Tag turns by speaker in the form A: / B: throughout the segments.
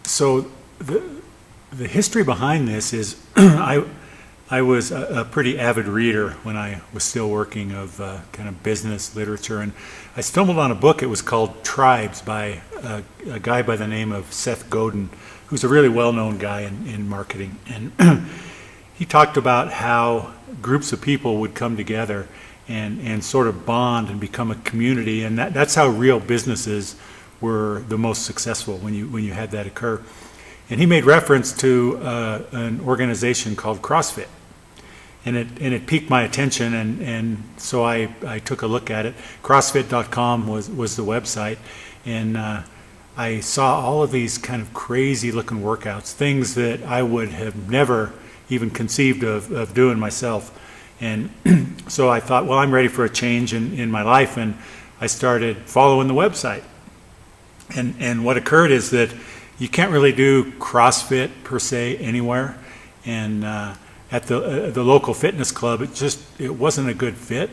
A: So the history behind this is I was a pretty avid reader when I was still working of kind of business literature, and I stumbled on a book. It was called Tribes by a guy by the name of Seth Godin, who's a really well-known guy in marketing. And he talked about how groups of people would come together and sort of bond and become a community, and that's how real businesses were the most successful, when you had that occur. And he made reference to an organization called CrossFit, and it piqued my attention, and so I took a look at it. CrossFit.com was the website, and I saw all of these kind of crazy looking workouts, things that I would have never even conceived of doing myself. And so I thought, well, I'm ready for a change in my life, and I started following the website. And what occurred is that you can't really do CrossFit per se anywhere, and at the local fitness club, it wasn't a good fit.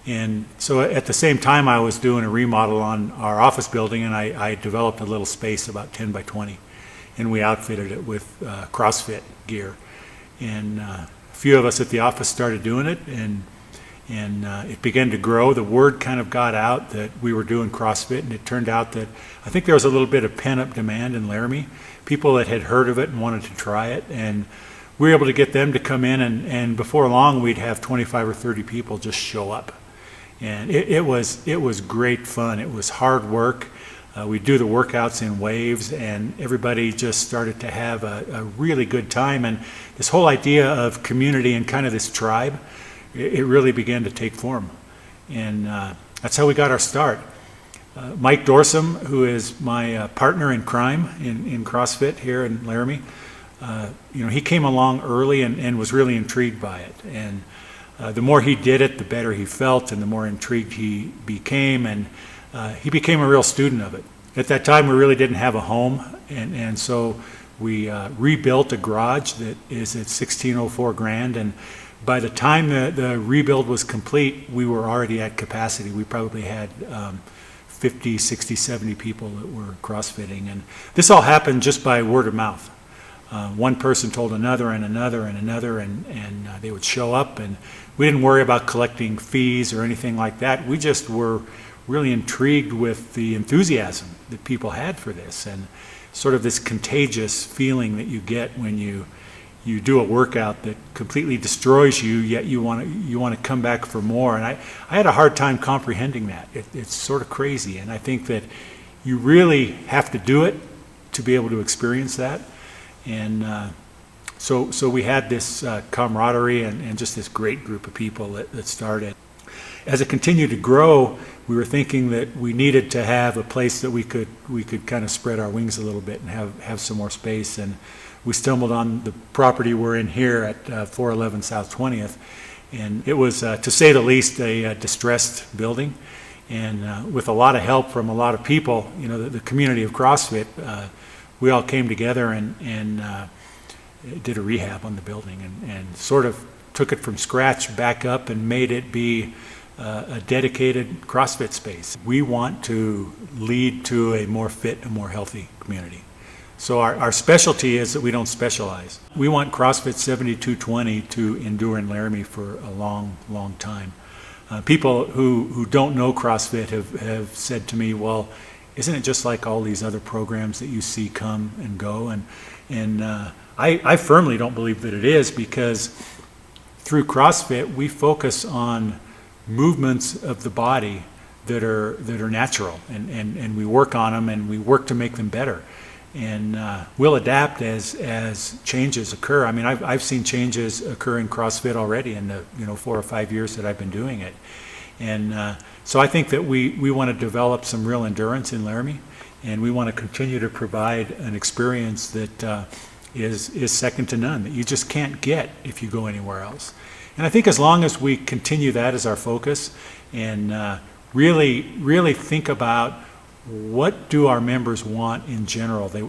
A: And so at the same time, I was doing a remodel on our office building, and I developed a little space about 10 by 20, and we outfitted it with CrossFit gear. And a few of us at the office started doing it, and it began to grow. The word kind of got out that we were doing CrossFit, and it turned out that I think there was a little bit of pent-up demand in Laramie, people that had heard of it and wanted to try it, and we were able to get them to come in, and before long we'd have 25 or 30 people just show up. And it was great fun. It was hard work. We'd do the workouts in waves, and everybody just started to have a really good time, and this whole idea of community and kind of this tribe, it really began to take form, and that's how we got our start. Mike Dorsum, who is my partner in crime in CrossFit here in Laramie, he came along early and was really intrigued by it, and the more he did it, the better he felt, and the more intrigued he became, and he became a real student of it. At that time, we really didn't have a home, and so we rebuilt a garage that is at 1604 Grand, and by the time the rebuild was complete, we were already at capacity. We probably had 50, 60, 70 people that were CrossFitting. And this all happened just by word of mouth. One person told another and another and another, and they would show up, and we didn't worry about collecting fees or anything like that. We just were really intrigued with the enthusiasm that people had for this, and sort of this contagious feeling that you get when you do a workout that completely destroys you, yet you want to come back for more. And I had a hard time comprehending that. It's sort of crazy, and I think that you really have to do it to be able to experience that. And so we had this camaraderie and just this great group of people that started. As it continued to grow, we were thinking that we needed to have a place that we could kind of spread our wings a little bit and have some more space. And we stumbled on the property we're in here at 411 South 20th, and it was, to say the least, a distressed building. And with a lot of help from a lot of people, the community of CrossFit, we all came together and did a rehab on the building and sort of took it from scratch back up and made it be a dedicated CrossFit space. We want to lead to a more fit and more healthy community. So our specialty is that we don't specialize. We want CrossFit 7220 to endure in Laramie for a long, long time. People who don't know CrossFit have said to me, well, isn't it just like all these other programs that you see come and go? And I firmly don't believe that it is, because through CrossFit we focus on movements of the body that are natural, and we work on them, and we work to make them better. And we'll adapt as changes occur. I mean, I've seen changes occur in CrossFit already in the 4 or 5 years that I've been doing it. And so I think that we want to develop some real endurance in Laramie, and we want to continue to provide an experience that is second to none, that you just can't get if you go anywhere else. And I think as long as we continue that as our focus, and really think about what do our members want in general? They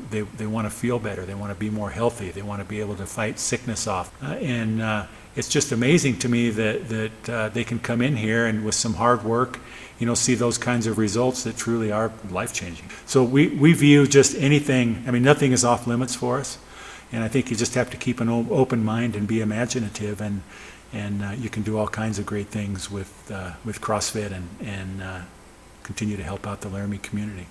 A: want to feel better. They want to be more healthy. They want to be able to fight sickness off. It's just amazing to me that they can come in here and with some hard work, see those kinds of results that truly are life-changing. So we view just anything, nothing is off limits for us. And I think you just have to keep an open mind and be imaginative, and you can do all kinds of great things with CrossFit and continue to help out the Laramie community.